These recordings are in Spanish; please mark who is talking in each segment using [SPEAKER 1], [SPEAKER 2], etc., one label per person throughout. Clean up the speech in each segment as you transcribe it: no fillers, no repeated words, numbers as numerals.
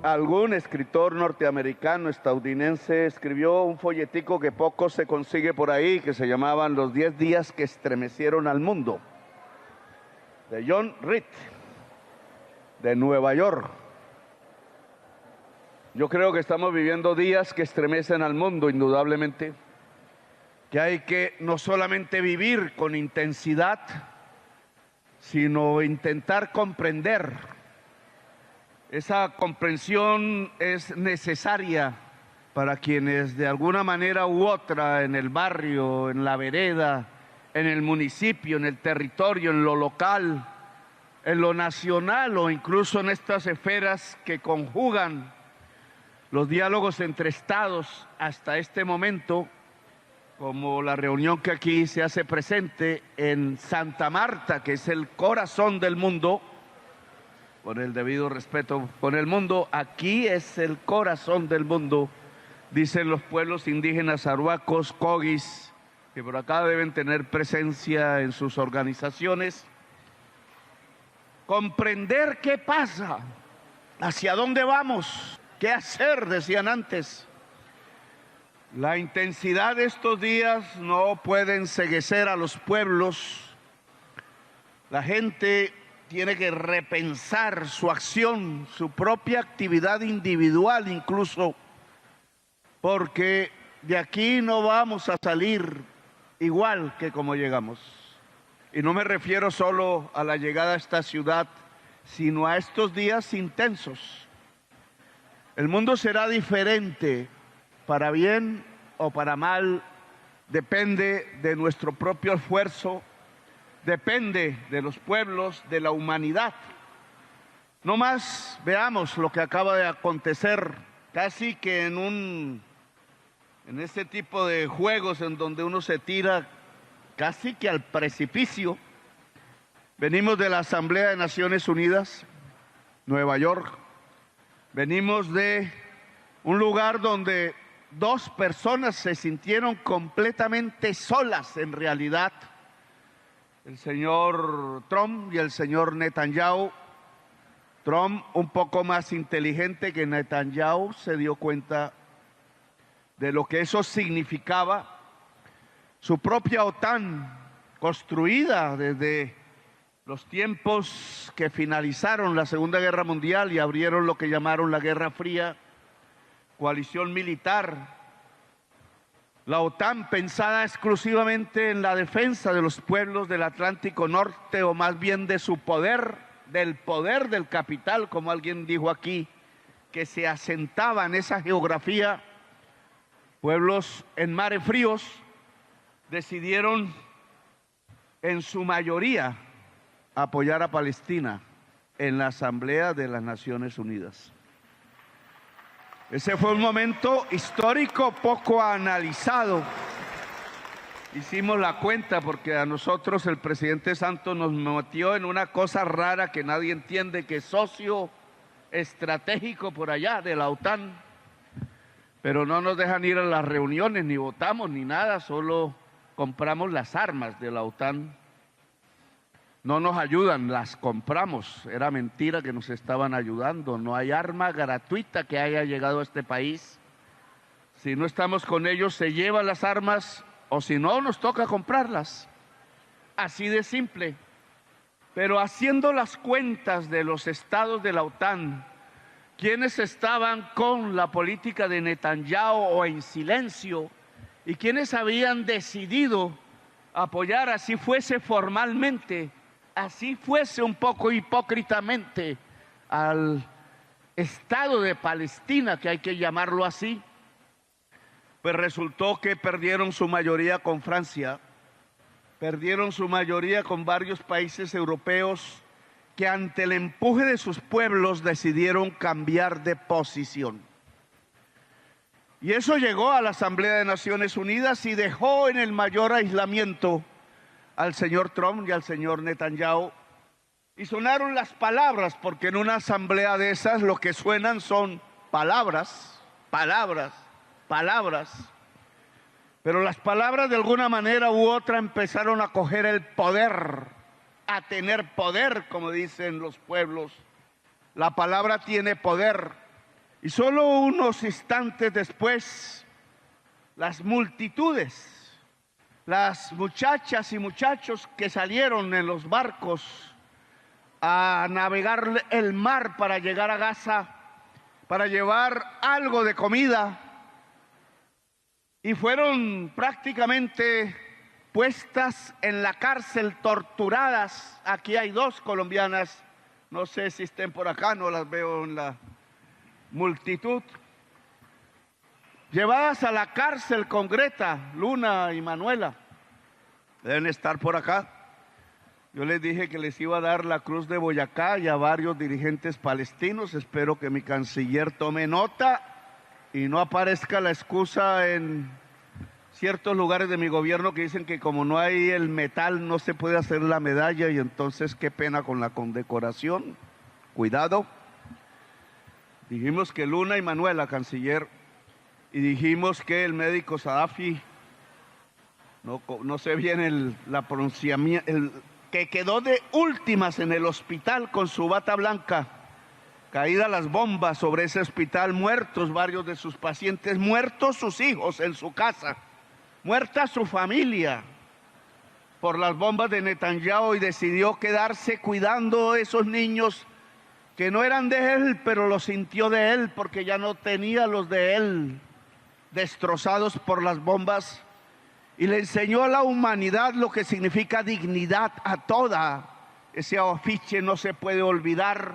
[SPEAKER 1] Algún escritor norteamericano, estadounidense, escribió un folletico que poco se consigue por ahí, que se llamaban Los 10 días que estremecieron al mundo, de John Reed, de Nueva York. Yo creo que estamos viviendo días que estremecen al mundo, indudablemente, que hay que no solamente vivir con intensidad, sino intentar comprender. Esa comprensión es necesaria para quienes de alguna manera u otra, en el barrio, en la vereda, en el municipio, en el territorio, en lo local, en lo nacional o incluso en estas esferas que conjugan los diálogos entre estados hasta este momento, como la reunión que aquí se hace presente en Santa Marta, que es el corazón del mundo, con el debido respeto con el mundo, aquí es el corazón del mundo, dicen los pueblos indígenas arhuacos, cogis, que por acá deben tener presencia en sus organizaciones. Comprender qué pasa, hacia dónde vamos, qué hacer, decían antes. La intensidad de estos días no puede enceguecer a los pueblos. La gente tiene que repensar su acción, su propia actividad individual incluso, porque de aquí no vamos a salir igual que como llegamos. Y no me refiero solo a la llegada a esta ciudad, sino a estos días intensos. El mundo será diferente, para bien o para mal, depende de nuestro propio esfuerzo, depende de los pueblos, de la humanidad. No más veamos lo que acaba de acontecer, casi que en este tipo de juegos en donde uno se tira casi que al precipicio. Venimos de la Asamblea de Naciones Unidas, Nueva York. Venimos de un lugar donde 2 personas se sintieron completamente solas en realidad. El señor Trump y el señor Netanyahu. Trump, un poco más inteligente que Netanyahu, se dio cuenta de lo que eso significaba. Su propia OTAN, construida desde los tiempos que finalizaron la Segunda Guerra Mundial y abrieron lo que llamaron la Guerra Fría, coalición militar. La OTAN pensada exclusivamente en la defensa de los pueblos del Atlántico Norte, o más bien de su poder, del poder del capital, como alguien dijo aquí, que se asentaba en esa geografía. Pueblos en mares fríos decidieron en su mayoría apoyar a Palestina en la Asamblea de las Naciones Unidas. Ese fue un momento histórico poco analizado. Hicimos la cuenta porque a nosotros el presidente Santos nos metió en una cosa rara que nadie entiende, que es socio estratégico por allá de la OTAN, pero no nos dejan ir a las reuniones, ni votamos, ni nada, solo compramos las armas de la OTAN. No nos ayudan, las compramos. Era mentira que nos estaban ayudando. No hay arma gratuita que haya llegado a este país. Si no estamos con ellos, se llevan las armas, o si no, nos toca comprarlas. Así de simple. Pero haciendo las cuentas de los estados de la OTAN, quienes estaban con la política de Netanyahu o en silencio, y quienes habían decidido apoyar, así fuese formalmente, así fuese un poco hipócritamente, al Estado de Palestina, que hay que llamarlo así, pues resultó que perdieron su mayoría con Francia, perdieron su mayoría con varios países europeos que ante el empuje de sus pueblos decidieron cambiar de posición. Y eso llegó a la Asamblea de Naciones Unidas y dejó en el mayor aislamiento al señor Trump y al señor Netanyahu. Y sonaron las palabras, porque en una asamblea de esas lo que suenan son palabras, palabras, palabras. Pero las palabras de alguna manera u otra empezaron a coger el poder, a tener poder, como dicen los pueblos. La palabra tiene poder. Y solo unos instantes después, las multitudes, las muchachas y muchachos que salieron en los barcos a navegar el mar para llegar a Gaza, para llevar algo de comida, y fueron prácticamente puestas en la cárcel, torturadas. Aquí hay 2 colombianas, no sé si estén por acá, no las veo en la multitud. Llevadas a la cárcel con Greta, Luna y Manuela, deben estar por acá. Yo les dije que les iba a dar la Cruz de Boyacá y a varios dirigentes palestinos. Espero que mi canciller tome nota y no aparezca la excusa en ciertos lugares de mi gobierno que dicen que como no hay el metal no se puede hacer la medalla, y entonces qué pena con la condecoración. Cuidado. Dijimos que Luna y Manuela, canciller, y dijimos que el médico Sadafi, no sé bien la pronunciamiento, que quedó de últimas en el hospital con su bata blanca, caídas las bombas sobre ese hospital, muertos varios de sus pacientes, muertos sus hijos en su casa, muerta su familia por las bombas de Netanyahu, y decidió quedarse cuidando a esos niños que no eran de él, pero los sintió de él porque ya no tenía los de él, destrozados por las bombas. Y le enseñó a la humanidad lo que significa dignidad a toda. Ese afiche no se puede olvidar.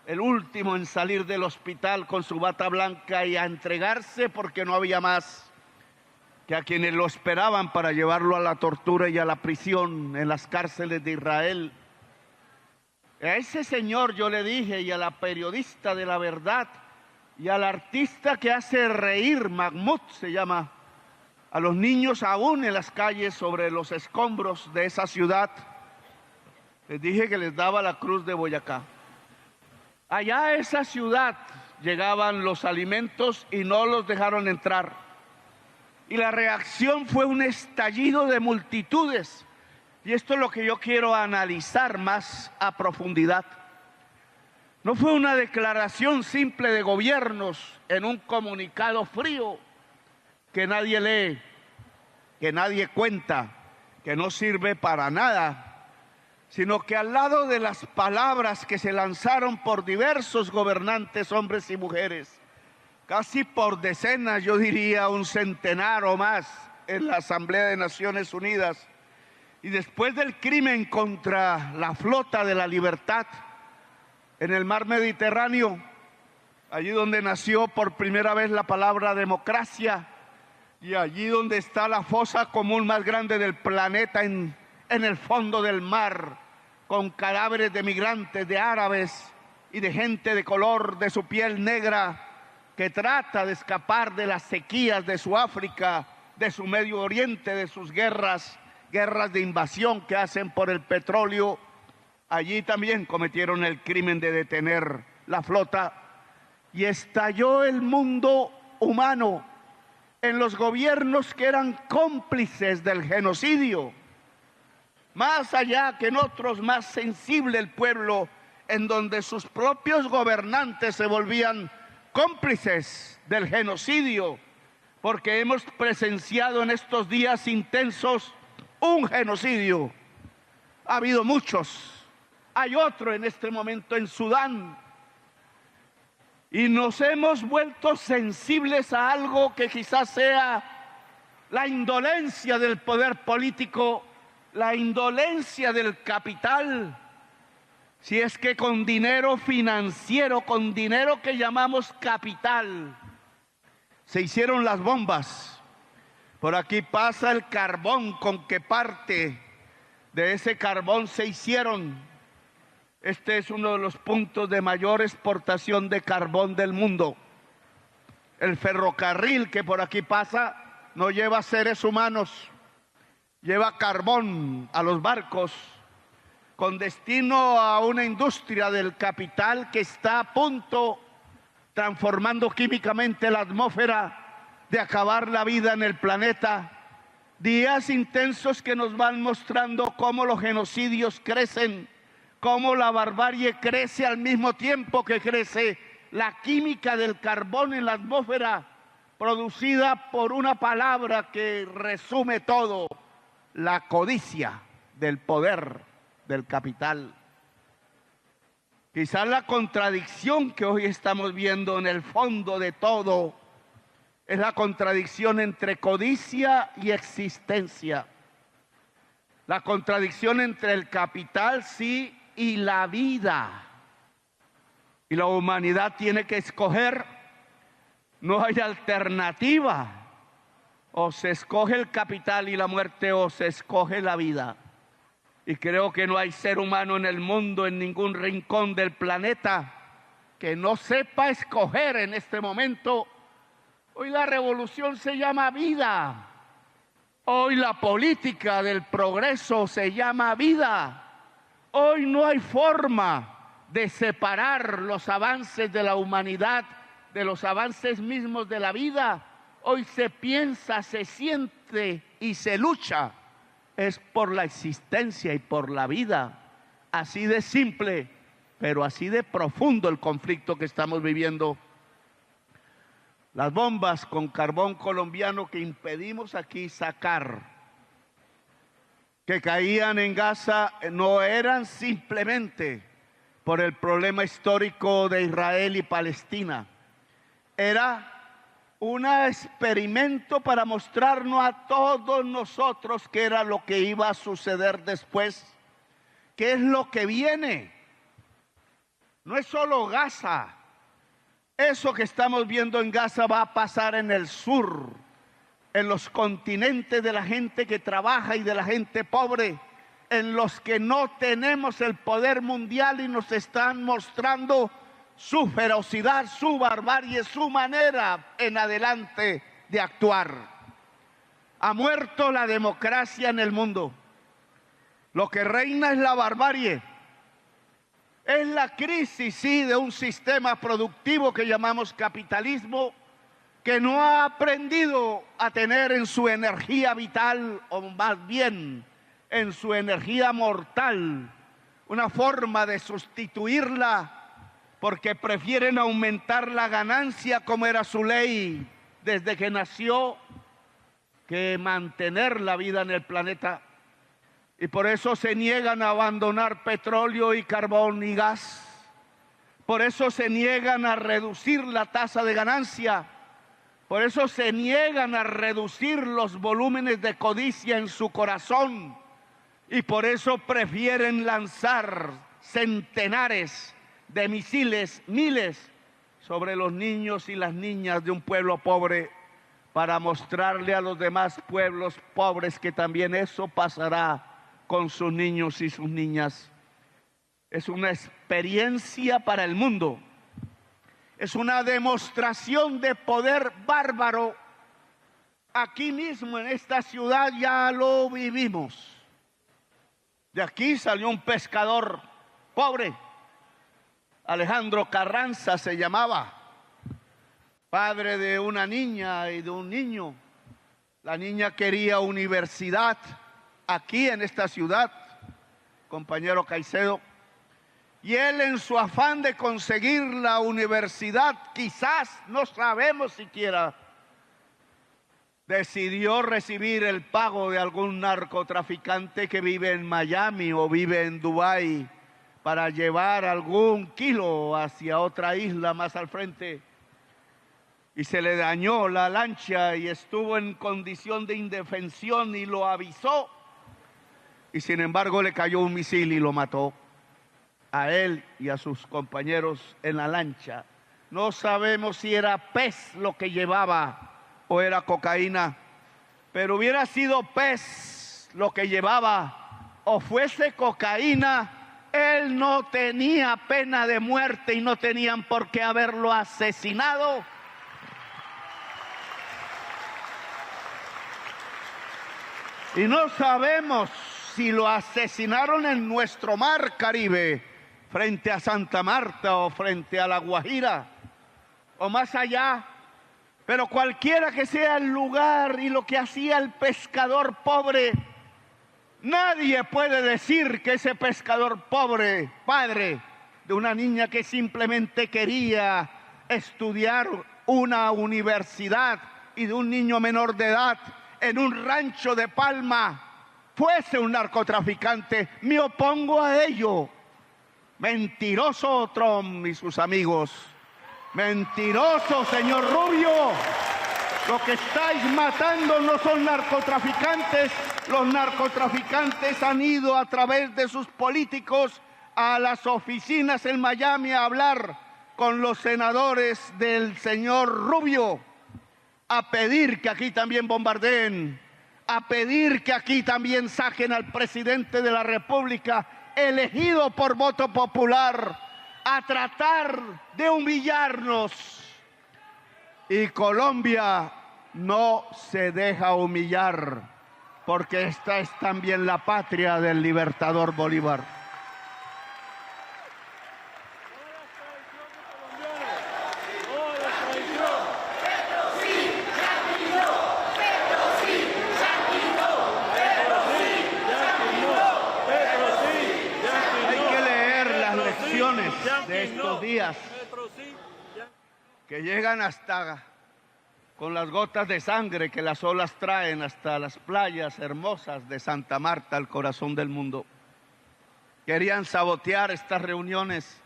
[SPEAKER 1] El último en salir del hospital con su bata blanca y a entregarse porque no había más, que a quienes lo esperaban para llevarlo a la tortura y a la prisión en las cárceles de Israel. A ese señor yo le dije, y a la periodista de La Verdad, y al artista que hace reír, Mahmoud se llama, a los niños aún en las calles sobre los escombros de esa ciudad, les dije que les daba la Cruz de Boyacá. Allá a esa ciudad llegaban los alimentos y no los dejaron entrar. Y la reacción fue un estallido de multitudes. Y esto es lo que yo quiero analizar más a profundidad. No fue una declaración simple de gobiernos en un comunicado frío que nadie lee, que nadie cuenta, que no sirve para nada, sino que al lado de las palabras que se lanzaron por diversos gobernantes, hombres y mujeres, casi por decenas, yo diría un centenar o más en la Asamblea de Naciones Unidas, y después del crimen contra la flota de la libertad en el mar Mediterráneo, allí donde nació por primera vez la palabra democracia, y allí donde está la fosa común más grande del planeta en el fondo del mar, con cadáveres de migrantes, de árabes y de gente de color de su piel negra que trata de escapar de las sequías de su África, de su Medio Oriente, de sus guerras de invasión que hacen por el petróleo. Allí también cometieron el crimen de detener la flota, y estalló el mundo humano en los gobiernos que eran cómplices del genocidio, más allá que en otros más sensible el pueblo, en donde sus propios gobernantes se volvían cómplices del genocidio, porque hemos presenciado en estos días intensos un genocidio. Ha habido muchos, hay otro en este momento en Sudán, y nos hemos vuelto sensibles a algo que quizás sea la indolencia del poder político, la indolencia del capital. Si es que con dinero financiero, con dinero que llamamos capital, se hicieron las bombas. Por aquí pasa el carbón con que parte de ese carbón se hicieron. Este es uno de los puntos de mayor exportación de carbón del mundo. El ferrocarril que por aquí pasa no lleva seres humanos, lleva carbón a los barcos con destino a una industria del capital que está a punto, transformando químicamente la atmósfera, de acabar la vida en el planeta. Días intensos que nos van mostrando cómo los genocidios crecen, cómo la barbarie crece al mismo tiempo que crece la química del carbón en la atmósfera, producida por una palabra que resume todo: la codicia del poder del capital. Quizás la contradicción que hoy estamos viendo en el fondo de todo es la contradicción entre codicia y existencia. La contradicción entre el capital, sí, y la vida. Y la humanidad tiene que escoger. No hay alternativa. O se escoge el capital y la muerte, o se escoge la vida. Y creo que no hay ser humano en el mundo, en ningún rincón del planeta, que no sepa escoger en este momento. Hoy la revolución se llama vida. Hoy la política del progreso se llama vida. Hoy no hay forma de separar los avances de la humanidad de los avances mismos de la vida. Hoy se piensa, se siente y se lucha es por la existencia y por la vida. Así de simple, pero así de profundo el conflicto que estamos viviendo. Las bombas con carbón colombiano que impedimos aquí sacar, que caían en Gaza, no eran simplemente por el problema histórico de Israel y Palestina. Era un experimento para mostrarnos a todos nosotros qué era lo que iba a suceder después, qué es lo que viene. No es solo Gaza. Eso que estamos viendo en Gaza va a pasar en el sur, en los continentes de la gente que trabaja y de la gente pobre, en los que no tenemos el poder mundial y nos están mostrando su ferocidad, su barbarie, su manera en adelante de actuar. Ha muerto la democracia en el mundo. Lo que reina es la barbarie. Es la crisis, sí, de un sistema productivo que llamamos capitalismo, que no ha aprendido a tener en su energía vital, o más bien en su energía mortal, una forma de sustituirla, porque prefieren aumentar la ganancia, como era su ley desde que nació, que mantener la vida en el planeta. Y por eso se niegan a abandonar petróleo y carbón y gas. Por eso se niegan a reducir la tasa de ganancia. Por eso se niegan a reducir los volúmenes de codicia en su corazón. Y por eso prefieren lanzar centenares de misiles, miles, sobre los niños y las niñas de un pueblo pobre, para mostrarle a los demás pueblos pobres que también eso pasará con sus niños y sus niñas. Es una experiencia para el mundo. Es una demostración de poder bárbaro. Aquí mismo en esta ciudad ya lo vivimos. De aquí salió un pescador pobre, Alejandro Carranza se llamaba, padre de una niña y de un niño. La niña quería universidad aquí en esta ciudad, compañero Caicedo, y él, en su afán de conseguir la universidad, quizás, no sabemos siquiera, decidió recibir el pago de algún narcotraficante que vive en Miami o vive en Dubái, para llevar algún kilo hacia otra isla más al frente. Y se le dañó la lancha y estuvo en condición de indefensión y lo avisó. Y sin embargo le cayó un misil y lo mató a él y a sus compañeros en la lancha. No sabemos si era pez lo que llevaba o era cocaína, pero hubiera sido pez lo que llevaba o fuese cocaína, él no tenía pena de muerte y no tenían por qué haberlo asesinado. Y no sabemos si lo asesinaron en nuestro mar Caribe, frente a Santa Marta o frente a La Guajira, o más allá. Pero cualquiera que sea el lugar y lo que hacía el pescador pobre, nadie puede decir que ese pescador pobre, padre de una niña que simplemente quería estudiar una universidad y de un niño menor de edad en un rancho de Palma fuese un narcotraficante. Me opongo a ello. Mentiroso Trump y sus amigos. Mentiroso, señor Rubio. Lo que estáis matando no son narcotraficantes. Los narcotraficantes han ido a través de sus políticos a las oficinas en Miami a hablar con los senadores del señor Rubio, a pedir que aquí también bombardeen, a pedir que aquí también saquen al presidente de la República elegido por voto popular, a tratar de humillarnos. Y Colombia no se deja humillar, porque esta es también la patria del libertador Bolívar. De estos días que llegan hasta con las gotas de sangre que las olas traen hasta las playas hermosas de Santa Marta, al corazón del mundo. Querían sabotear estas reuniones.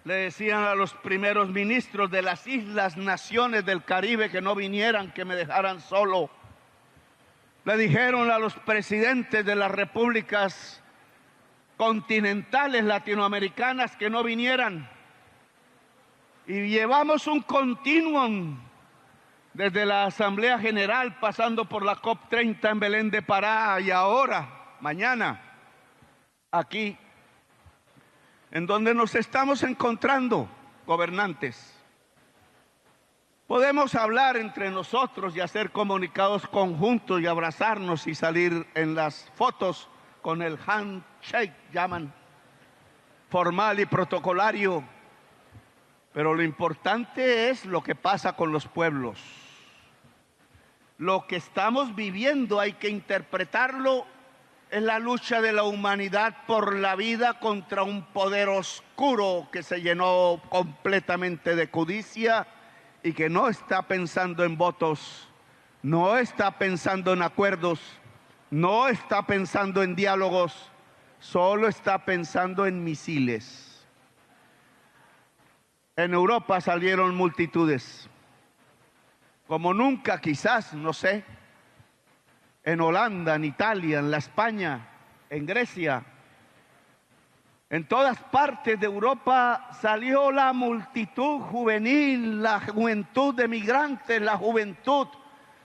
[SPEAKER 1] Le decían a los primeros ministros de las islas, naciones del Caribe, que no vinieran, que me dejaran solo. Le dijeron a los presidentes de las repúblicas continentales latinoamericanas que no vinieran. Y llevamos un continuum desde la Asamblea General, pasando por la COP30 en Belén de Pará, y ahora, mañana, aquí, en donde nos estamos encontrando, gobernantes. Podemos hablar entre nosotros y hacer comunicados conjuntos y abrazarnos y salir en las fotos con el handshake, llaman, formal y protocolario. Pero lo importante es lo que pasa con los pueblos. Lo que estamos viviendo hay que interpretarlo. Es la lucha de la humanidad por la vida contra un poder oscuro que se llenó completamente de codicia y que no está pensando en votos, no está pensando en acuerdos, no está pensando en diálogos, solo está pensando en misiles. En Europa salieron multitudes, como nunca quizás, no sé, en Holanda, en Italia, en la España, en Grecia. En todas partes de Europa salió la multitud juvenil, la juventud de migrantes, la juventud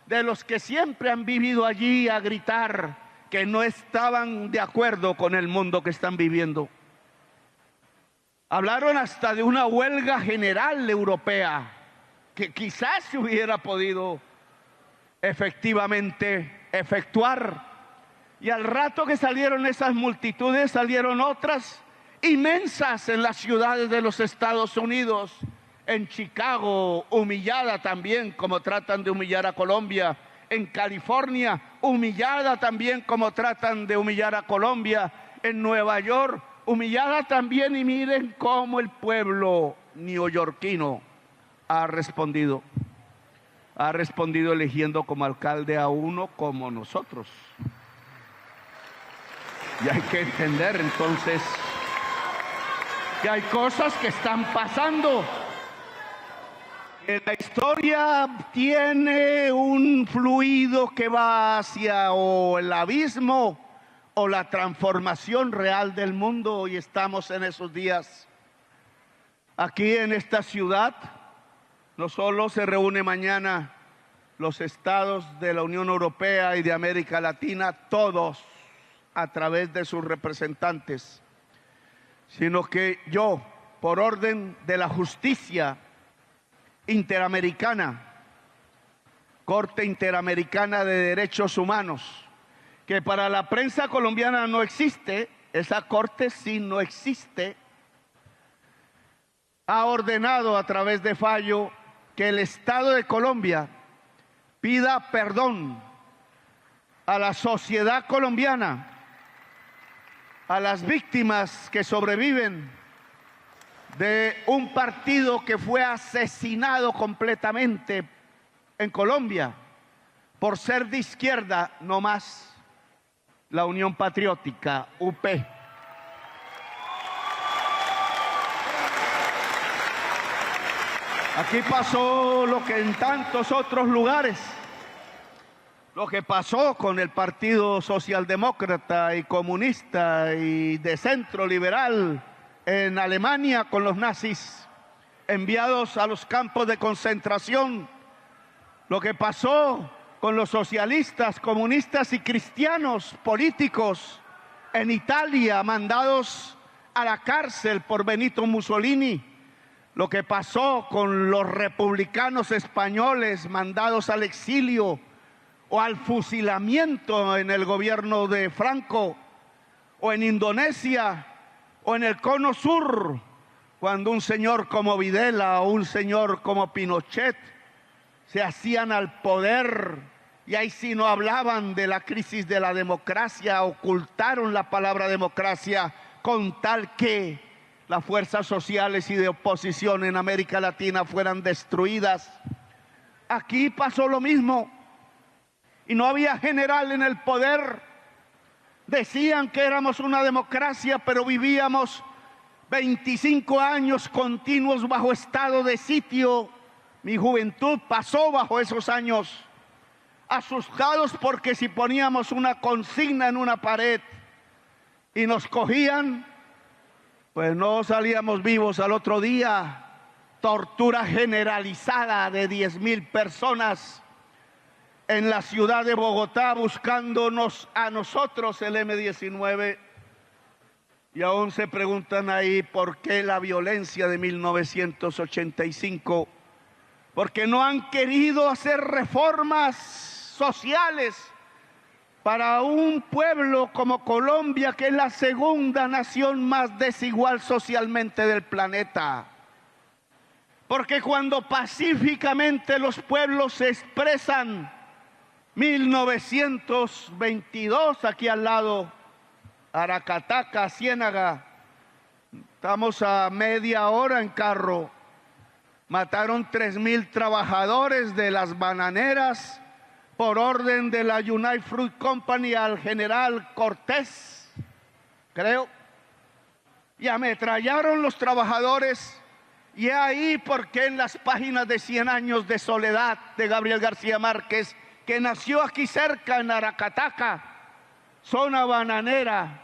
[SPEAKER 1] de los que siempre han vivido allí, a gritar que no estaban de acuerdo con el mundo que están viviendo. Hablaron hasta de una huelga general europea que quizás se hubiera podido efectivamente efectuar. Y al rato que salieron esas multitudes, salieron otras inmensas en las ciudades de los Estados Unidos, en Chicago, humillada también como tratan de humillar a Colombia, en California, humillada también como tratan de humillar a Colombia, en Nueva York, humillada también, y miren cómo el pueblo neoyorquino ha respondido eligiendo como alcalde a uno como nosotros. Y hay que entender entonces que hay cosas que están pasando. La historia tiene un fluido que va hacia o el abismo o la transformación real del mundo, y estamos en esos días. Aquí en esta ciudad no solo se reúne mañana los estados de la Unión Europea y de América Latina, todos a través de sus representantes, sino que yo, por orden de la justicia interamericana, Corte Interamericana de Derechos Humanos, que para la prensa colombiana no existe, esa corte sí no existe, ha ordenado a través de fallo que el Estado de Colombia pida perdón a la sociedad colombiana, a las víctimas que sobreviven de un partido que fue asesinado completamente en Colombia por ser de izquierda, no más, la Unión Patriótica, UP. Aquí pasó lo que en tantos otros lugares, lo que pasó con el Partido Socialdemócrata y Comunista y de centro liberal en Alemania con los nazis, enviados a los campos de concentración, lo que pasó con los socialistas, comunistas y cristianos políticos en Italia, mandados a la cárcel por Benito Mussolini, lo que pasó con los republicanos españoles mandados al exilio o al fusilamiento en el gobierno de Franco, o en Indonesia, o en el Cono Sur, cuando un señor como Videla o un señor como Pinochet se hacían al poder, y ahí sí no hablaban de la crisis de la democracia, ocultaron la palabra democracia con tal que las fuerzas sociales y de oposición en América Latina fueran destruidas. Aquí pasó lo mismo, y no había general en el poder. Decían que éramos una democracia, pero vivíamos 25 años continuos bajo estado de sitio. Mi juventud pasó bajo esos años, asustados porque si poníamos una consigna en una pared y nos cogían, pues no salíamos vivos al otro día. Tortura generalizada de 10,000 personas en la ciudad de Bogotá buscándonos a nosotros, el M-19. Y aún se preguntan ahí por qué la violencia de 1985. Porque no han querido hacer reformas sociales para un pueblo como Colombia, que es la segunda nación más desigual socialmente del planeta. Porque cuando pacíficamente los pueblos se expresan, 1922, aquí al lado, Aracataca, Ciénaga, estamos a media hora en carro, mataron 3,000 trabajadores de las bananeras por orden de la United Fruit Company al general Cortés, creo, y ametrallaron los trabajadores. Y ahí porque en las páginas de 100 años de soledad de Gabriel García Márquez, que nació aquí cerca en Aracataca, zona bananera,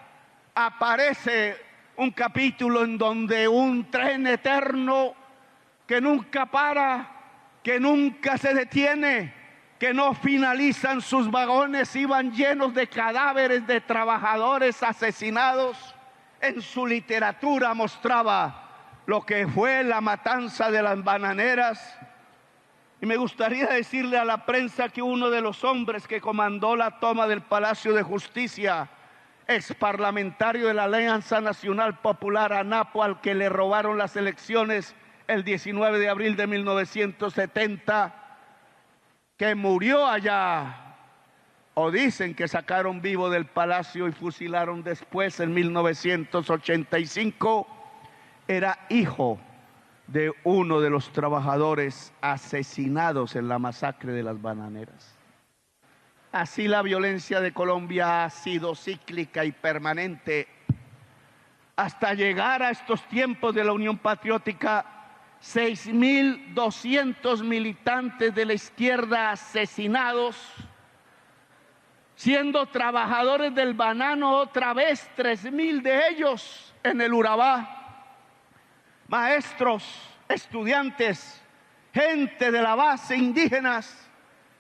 [SPEAKER 1] aparece un capítulo en donde un tren eterno que nunca para, que nunca se detiene, que no finalizan sus vagones, iban llenos de cadáveres de trabajadores asesinados. En su literatura mostraba lo que fue la matanza de las bananeras. Y me gustaría decirle a la prensa que uno de los hombres que comandó la toma del Palacio de Justicia, ex parlamentario de la Alianza Nacional Popular, ANAPO, al que le robaron las elecciones el 19 de abril de 1970, que murió allá, o dicen que sacaron vivo del palacio y fusilaron después en 1985, era hijo de uno de los trabajadores asesinados en la masacre de las bananeras. Así la violencia de Colombia ha sido cíclica y permanente hasta llegar a estos tiempos de la Unión Patriótica. 6,200 militantes de la izquierda asesinados, siendo trabajadores del banano otra vez 3,000 de ellos en el Urabá. Maestros, estudiantes, gente de la base, indígenas,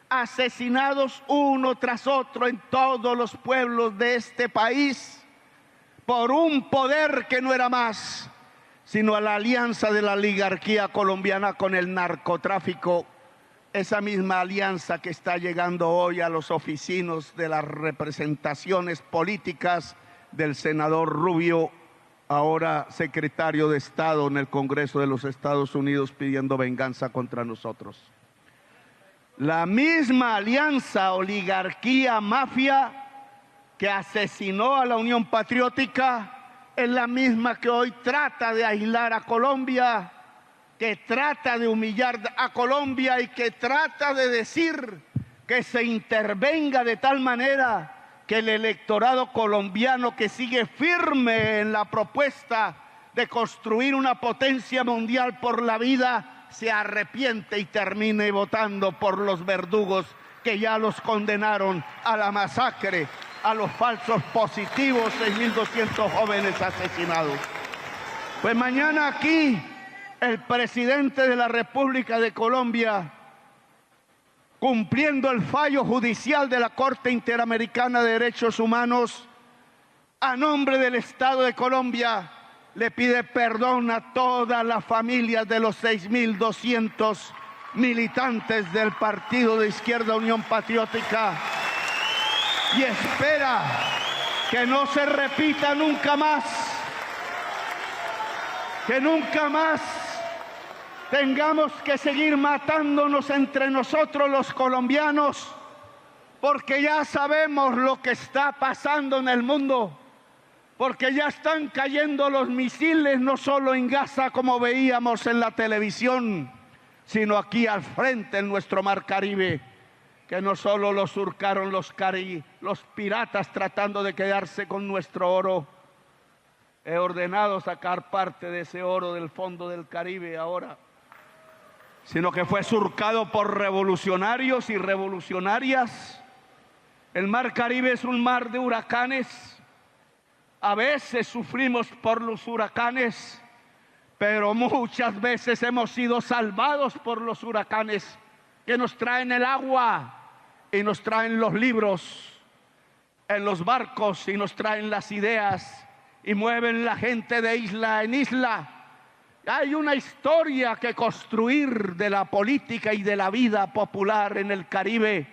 [SPEAKER 1] asesinados uno tras otro en todos los pueblos de este país por un poder que no era más sino a la alianza de la oligarquía colombiana con el narcotráfico, esa misma alianza que está llegando hoy a los oficinos de las representaciones políticas del senador Rubio, ahora secretario de Estado en el Congreso de los Estados Unidos, pidiendo venganza contra nosotros. La misma alianza oligarquía mafia que asesinó a la Unión Patriótica es la misma que hoy trata de aislar a Colombia, que trata de humillar a Colombia y que trata de decir que se intervenga de tal manera que el electorado colombiano, que sigue firme en la propuesta de construir una potencia mundial por la vida, se arrepiente y termine votando por los verdugos que ya los condenaron a la masacre, a los falsos positivos, 6.200 jóvenes asesinados. Pues mañana aquí el presidente de la República de Colombia, cumpliendo el fallo judicial de la Corte Interamericana de Derechos Humanos, a nombre del Estado de Colombia, le pide perdón a todas las familias de los 6.200 militantes del Partido de Izquierda Unión Patriótica y espera que no se repita nunca más, que nunca más tengamos que seguir matándonos entre nosotros los colombianos, porque ya sabemos lo que está pasando en el mundo, porque ya están cayendo los misiles no solo en Gaza como veíamos en la televisión, sino aquí al frente en nuestro mar Caribe, que no solo lo surcaron los piratas tratando de quedarse con nuestro oro. He ordenado sacar parte de ese oro del fondo del Caribe ahora, sino que fue surcado por revolucionarios y revolucionarias. El mar Caribe es un mar de huracanes. A veces sufrimos por los huracanes, pero muchas veces hemos sido salvados por los huracanes que nos traen el agua y nos traen los libros en los barcos y nos traen las ideas y mueven la gente de isla en isla. Hay una historia que construir de la política y de la vida popular en el Caribe.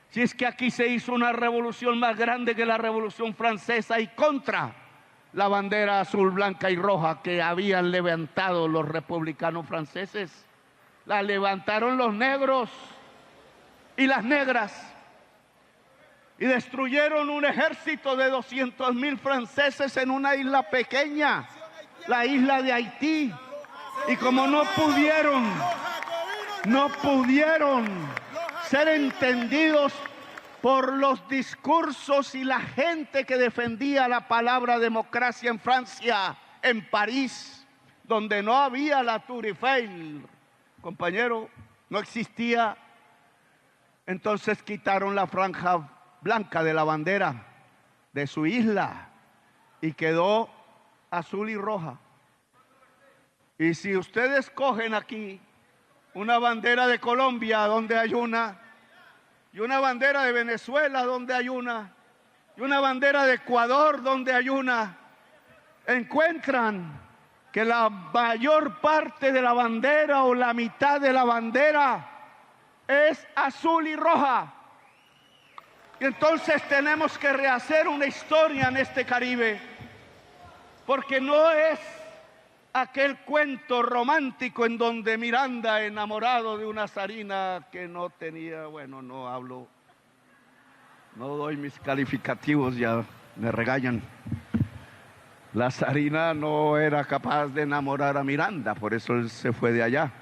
[SPEAKER 1] Si es que aquí se hizo una revolución más grande que la Revolución Francesa y contra la bandera azul, blanca y roja que habían levantado los republicanos franceses. La levantaron los negros y las negras y destruyeron un ejército de 200.000 franceses en una isla pequeña, la isla de Haití. Y como no pudieron ser entendidos por los discursos y la gente que defendía la palabra democracia en Francia, en París, donde no había la Tour Eiffel, compañero, no existía. Entonces quitaron la franja blanca de la bandera de su isla y quedó azul y roja. Y si ustedes cogen aquí una bandera de Colombia donde hay una, y una bandera de Venezuela donde hay una, y una bandera de Ecuador donde hay una, encuentran que la mayor parte de la bandera o la mitad de la bandera es azul y roja. Y entonces tenemos que rehacer una historia en este Caribe, porque no es aquel cuento romántico en donde Miranda, enamorado de una zarina que no tenía, bueno, no doy mis calificativos, ya me regañan. La zarina no era capaz de enamorar a Miranda, por eso él se fue de allá.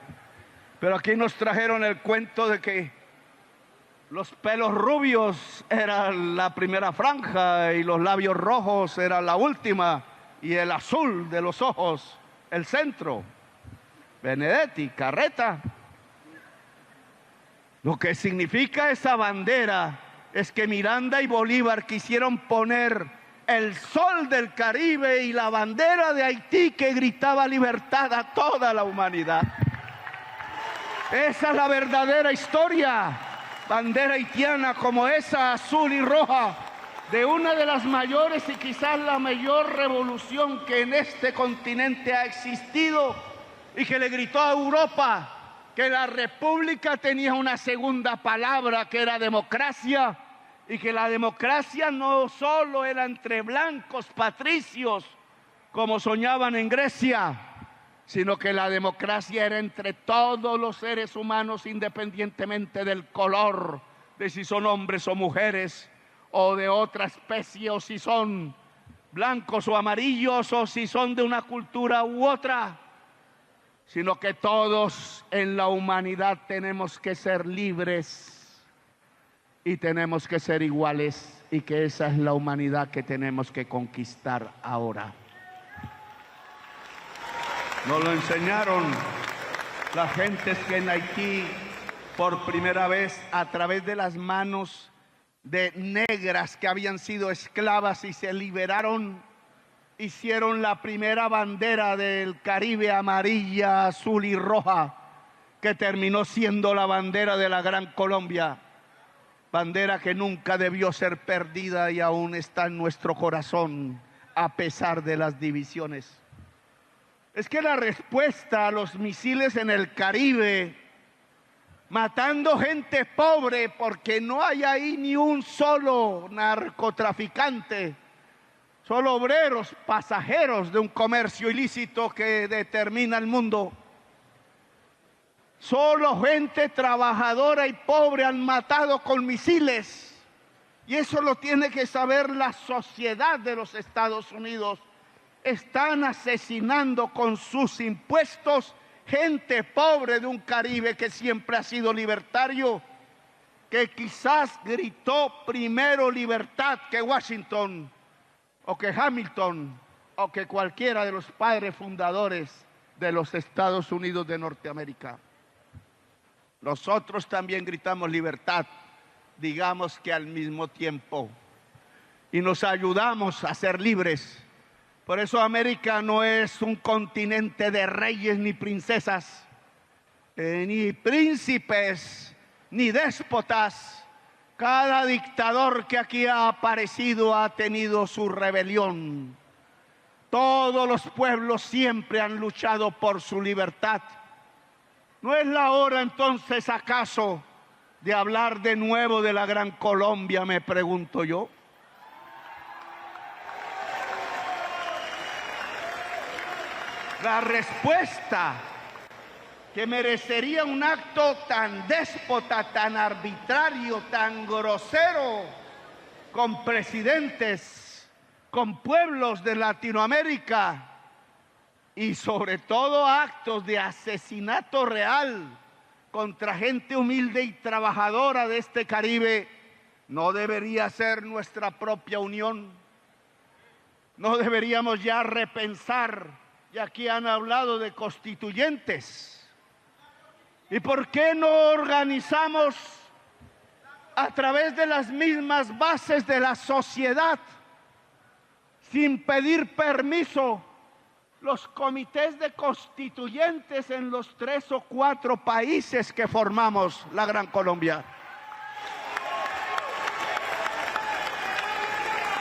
[SPEAKER 1] Pero aquí nos trajeron el cuento de que los pelos rubios era la primera franja y los labios rojos era la última y el azul de los ojos el centro. Benedetti, Carreta. Lo que significa esa bandera es que Miranda y Bolívar quisieron poner el sol del Caribe y la bandera de Haití que gritaba libertad a toda la humanidad. Esa es la verdadera historia. Bandera haitiana como esa azul y roja de una de las mayores y quizás la mayor revolución que en este continente ha existido y que le gritó a Europa que la república tenía una segunda palabra que era democracia y que la democracia no solo era entre blancos patricios como soñaban en Grecia, sino que la democracia era entre todos los seres humanos independientemente del color, de si son hombres o mujeres, o de otra especie, o si son blancos o amarillos, o si son de una cultura u otra, sino que todos en la humanidad tenemos que ser libres y tenemos que ser iguales, y que esa es la humanidad que tenemos que conquistar ahora. Nos lo enseñaron las gentes que en Haití, por primera vez, a través de las manos de negras que habían sido esclavas y se liberaron, hicieron la primera bandera del Caribe, amarilla, azul y roja, que terminó siendo la bandera de la Gran Colombia, bandera que nunca debió ser perdida y aún está en nuestro corazón a pesar de las divisiones. Es que la respuesta a los misiles en el Caribe, matando gente pobre, porque no hay ahí ni un solo narcotraficante, solo obreros, pasajeros de un comercio ilícito que determina el mundo. Solo gente trabajadora y pobre han matado con misiles. Y eso lo tiene que saber la sociedad de los Estados Unidos. Están asesinando con sus impuestos gente pobre de un Caribe que siempre ha sido libertario, que quizás gritó primero libertad que Washington, o que Hamilton, o que cualquiera de los padres fundadores de los Estados Unidos de Norteamérica. Nosotros también gritamos libertad, digamos que al mismo tiempo, y nos ayudamos a ser libres. Por eso América no es un continente de reyes ni princesas, ni príncipes, ni déspotas. Cada dictador que aquí ha aparecido ha tenido su rebelión. Todos los pueblos siempre han luchado por su libertad. ¿No es la hora entonces acaso de hablar de nuevo de la Gran Colombia, me pregunto yo? La respuesta que merecería un acto tan déspota, tan arbitrario, tan grosero, con presidentes, con pueblos de Latinoamérica, y sobre todo actos de asesinato real contra gente humilde y trabajadora de este Caribe, no debería ser nuestra propia unión. No deberíamos ya repensar, y aquí han hablado de constituyentes. ¿Y por qué no organizamos a través de las mismas bases de la sociedad, sin pedir permiso, los comités de constituyentes en los 3 o 4 países que formamos la Gran Colombia?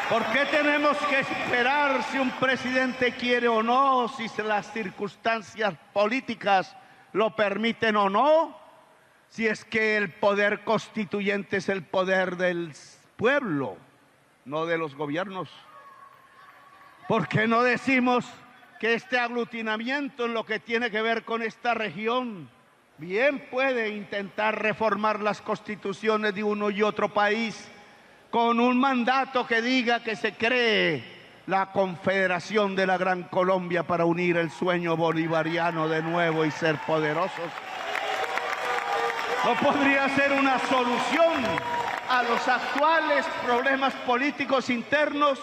[SPEAKER 1] ¿Por qué tenemos que esperar si un presidente quiere o no, si las circunstancias políticas lo permiten o no, si es que el poder constituyente es el poder del pueblo, no de los gobiernos? ¿Por qué no decimos que este aglutinamiento en lo que tiene que ver con esta región bien puede intentar reformar las constituciones de uno y otro país con un mandato que diga que se cree la Confederación de la Gran Colombia para unir el sueño bolivariano de nuevo y ser poderosos? ¿No podría ser una solución a los actuales problemas políticos internos?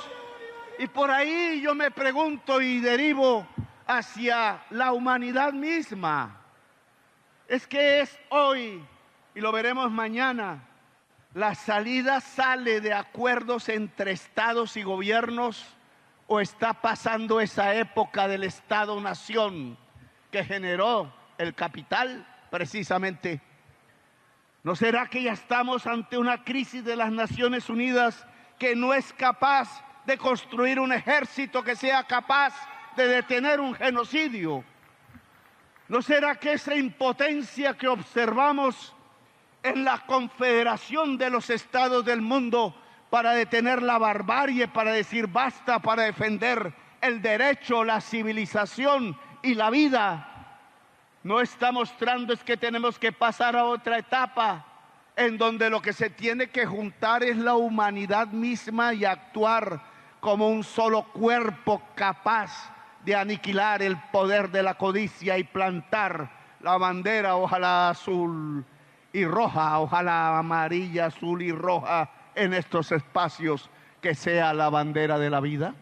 [SPEAKER 1] Y por ahí yo me pregunto y derivo hacia la humanidad misma. Es que es hoy, y lo veremos mañana, la salida sale de acuerdos entre estados y gobiernos, o está pasando esa época del Estado-Nación que generó el capital precisamente. ¿No será que ya estamos ante una crisis de las Naciones Unidas que no es capaz de construir un ejército que sea capaz de detener un genocidio? ¿No será que esa impotencia que observamos en la Confederación de los Estados del mundo para detener la barbarie, para decir basta, para defender el derecho, la civilización y la vida, no está mostrando es que tenemos que pasar a otra etapa en donde lo que se tiene que juntar es la humanidad misma y actuar como un solo cuerpo capaz de aniquilar el poder de la codicia y plantar la bandera, ojalá azul y roja, ojalá amarilla, azul y roja en estos espacios, que sea la bandera de la vida?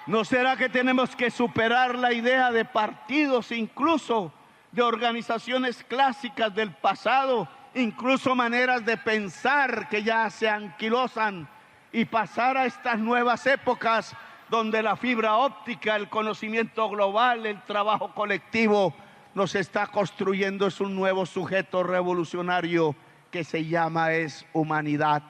[SPEAKER 1] ¿No será que tenemos que superar la idea de partidos, incluso de organizaciones clásicas del pasado, incluso maneras de pensar que ya se anquilosan, y pasar a estas nuevas épocas donde la fibra óptica, el conocimiento global, el trabajo colectivo nos está construyendo es un nuevo sujeto revolucionario que se llama humanidad,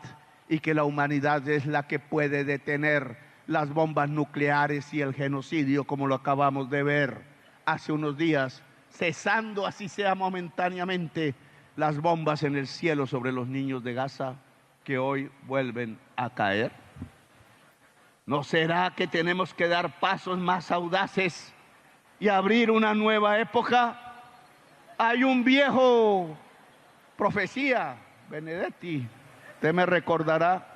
[SPEAKER 1] y que la humanidad es la que puede detener las bombas nucleares y el genocidio, como lo acabamos de ver hace unos días, cesando así sea momentáneamente las bombas en el cielo sobre los niños de Gaza, que hoy vuelven a caer? ¿No será que tenemos que dar pasos más audaces y abrir una nueva época? Hay un viejo profecía, Benedetti, usted me recordará,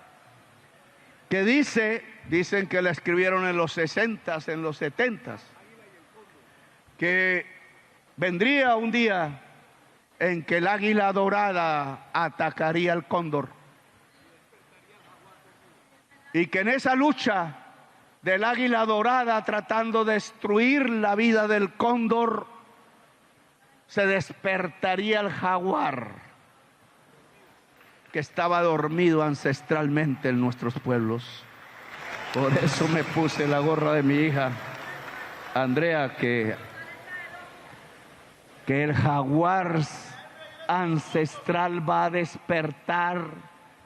[SPEAKER 1] que dicen que la escribieron en los 60s, en los 70s, que vendría un día en que el águila dorada atacaría al cóndor, y que en esa lucha del águila dorada tratando de destruir la vida del cóndor, se despertaría el jaguar que estaba dormido ancestralmente en nuestros pueblos. Por eso me puse la gorra de mi hija Andrea, que el jaguar ancestral va a despertar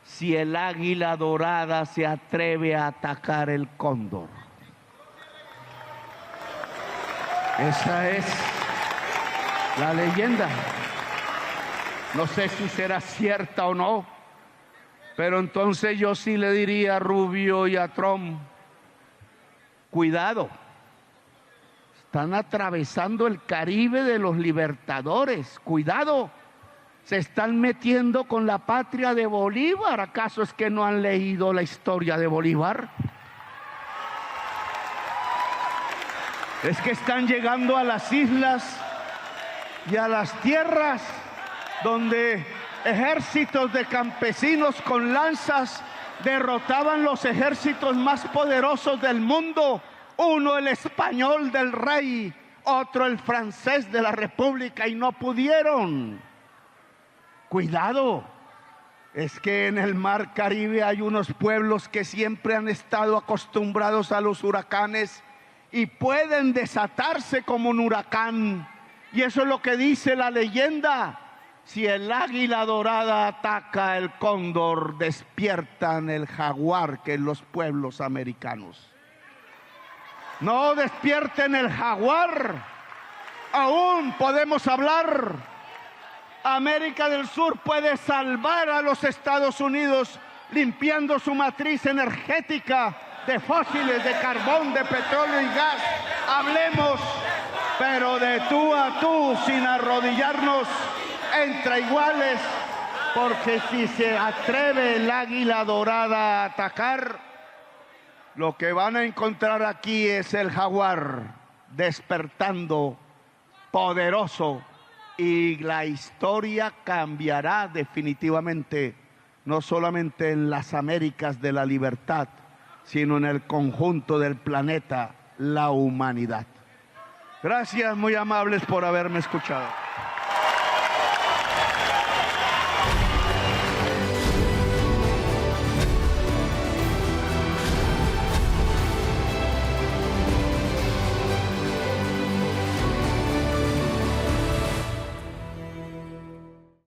[SPEAKER 1] si el águila dorada se atreve a atacar el cóndor. Esa es la leyenda. No sé si será cierta o no, pero entonces yo sí le diría a Rubio y a Trump: cuidado, están atravesando el Caribe de los libertadores, cuidado, se están metiendo con la patria de Bolívar. ¿Acaso es que no han leído la historia de Bolívar? Es que están llegando a las islas y a las tierras donde ejércitos de campesinos con lanzas derrotaban los ejércitos más poderosos del mundo, uno el español del rey, otro el francés de la república, y no pudieron. Cuidado, es que en el mar Caribe hay unos pueblos que siempre han estado acostumbrados a los huracanes y pueden desatarse como un huracán, y eso es lo que dice la leyenda. Si el águila dorada ataca el cóndor, despiertan el jaguar, que es los pueblos americanos. No despierten el jaguar, aún podemos hablar. América del Sur puede salvar a los Estados Unidos limpiando su matriz energética de fósiles, de carbón, de petróleo y gas. Hablemos, pero de tú a tú, sin arrodillarnos entre iguales, porque si se atreve el águila dorada a atacar, lo que van a encontrar aquí es el jaguar despertando poderoso, y la historia cambiará definitivamente, no solamente en las Américas de la libertad, sino en el conjunto del planeta, la humanidad. Gracias, muy amables, por haberme escuchado.